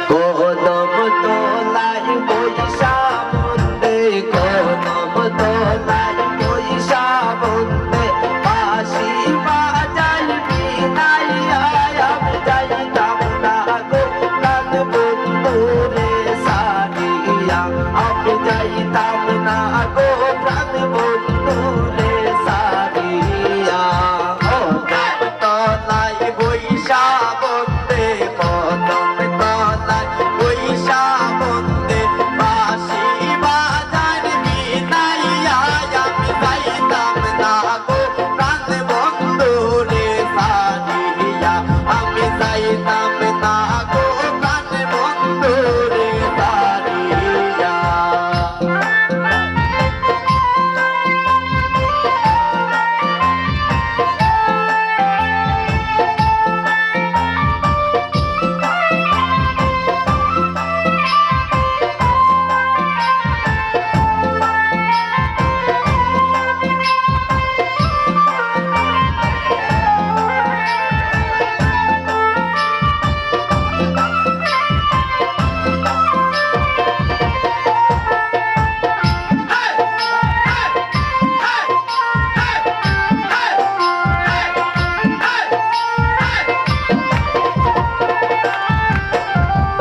কদম তলায় বৈশা বন্দে কদম তলায় বৈশা বন্দে বাঁশি বাজাই বিনাইয়া আমি যাইতাম না গো প্রাণ বন্ধু রে সারিয়া আমি যাইতাম না গো প্রাণ বন্ধু রে সারিয়া কদম তলায় বৈশা বন্দে কদম তলায় বৈশা বন্দে বাঁশি বাজার বিনাইয়া আমি যাইতাম না গো প্রাণ বন্ধু রে সারিয়া আমি যাইতাম না গো প্রাণ বন্ধু রে সারিয়া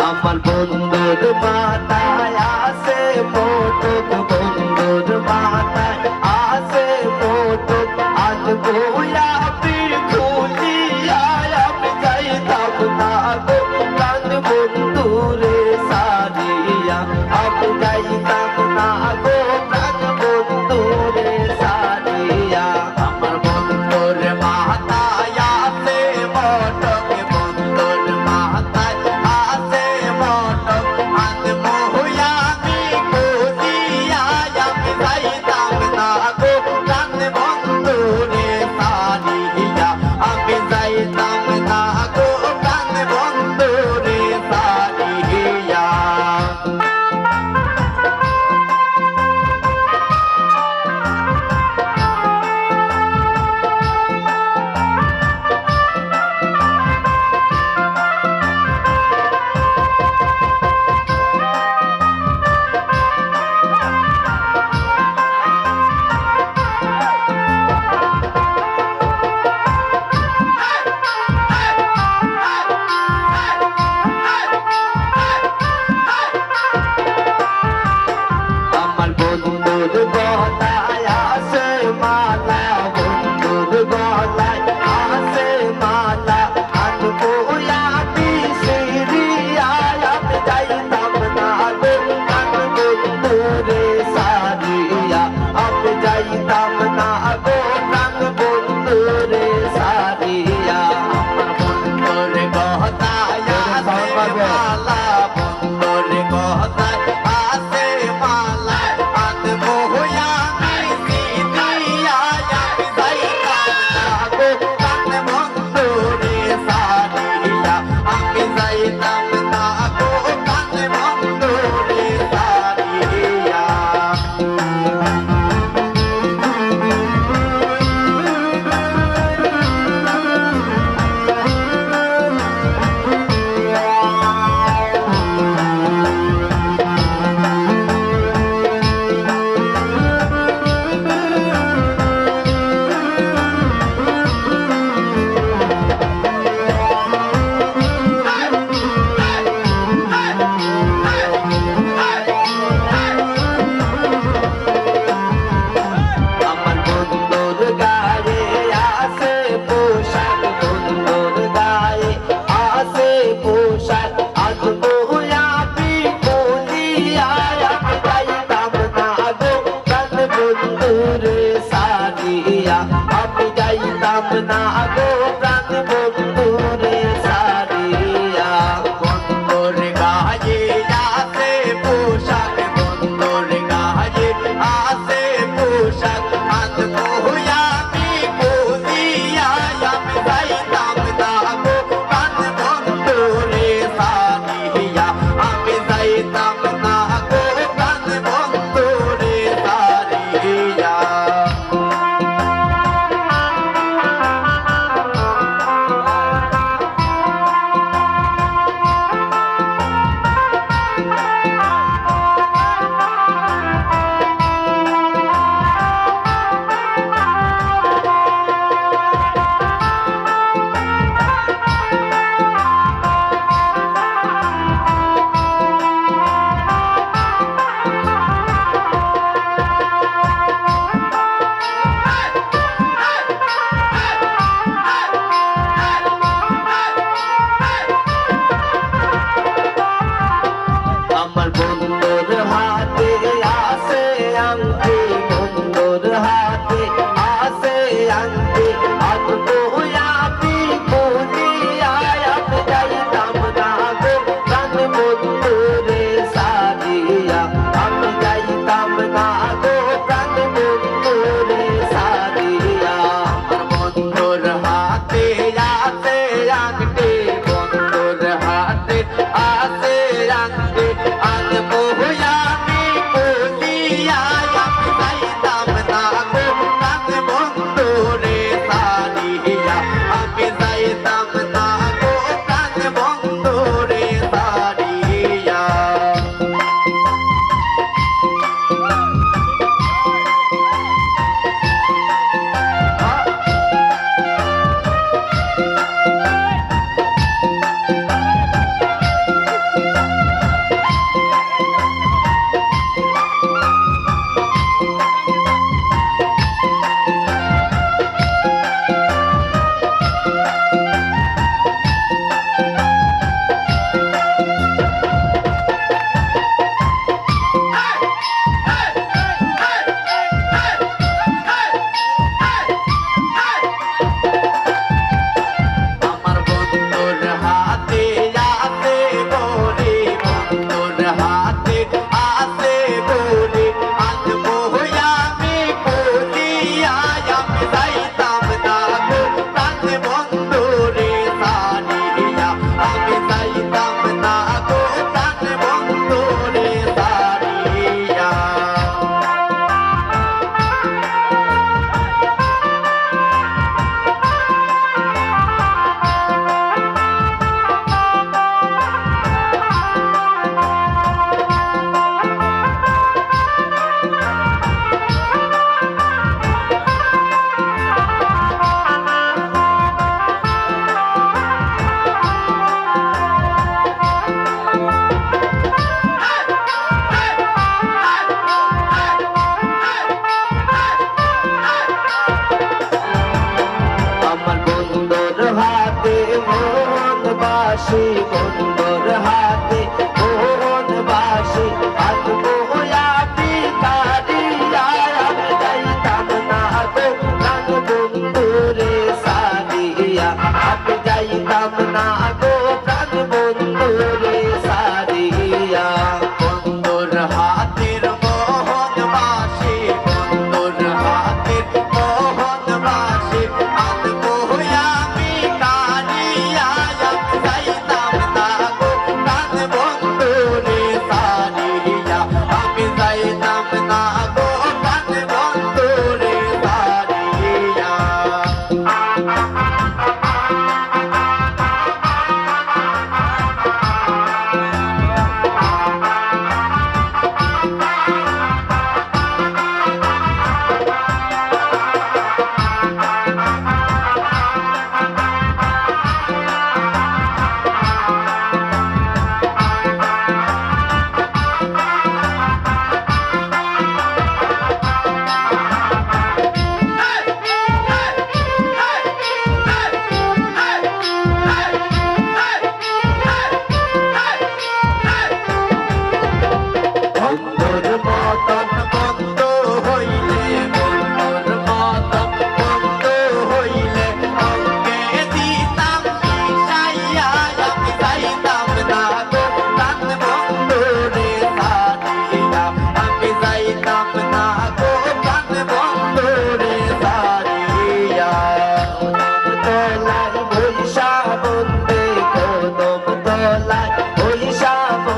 আমার বন্ধুর মাথায় আসে মোটক বন্ধুর মাথায় আসে মোটক আজ গোলাপির খুলিয়া আমি যাইতাম না গো প্রাণ বন্ধু রে সারিয়া আমি যাইতাম না গো প্রাণ বন্ধু রে সারিয়া আমার বন্ধুর মাথায় আসে মোটক বন্ধুর মাথায় আসে মোটক আজ মোহিয়ামি খুলিয়া আমি যাইতাম না গো প্রাণ বন্ধু রে সারিয়া আমি যাইতাম না গো প্রাণ বন্ধু রে সারিয়া আমার বন্ধুর গলায় আসে মালা বন্ধুর গলায় আসে মালা আনবো আমি সিরিয়া আমি যাইতাম না গো প্রাণ বন্ধু রে সারিয়া আমি যাইতাম না গো প্রাণ বন্ধু রে সারিয়া আমার বন্ধুর গলায় আসে মালা বন্ধুর গলায় আসে মালা আনবো আমি সিরিয়া আমি যাইতাম না গো প্রাণ বন্ধু রে সারিয়া আমি যাইতাম না গো প্রাণ বন্ধু রে সারিয়া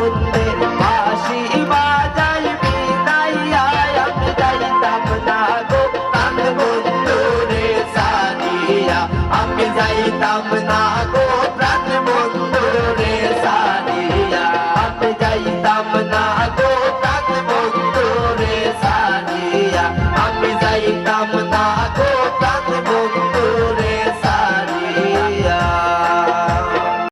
আনন্দে বাঁশি বাজাই বিনাইয়া আমি যাইতাম না গো প্রাণ বন্ধু রে সারিয়া আমি যাইতাম না গো প্রাণ বন্ধু রে সারিয়া আমি যাইতাম না গো প্রাণ বন্ধু রে সারিয়া আমি যাইতাম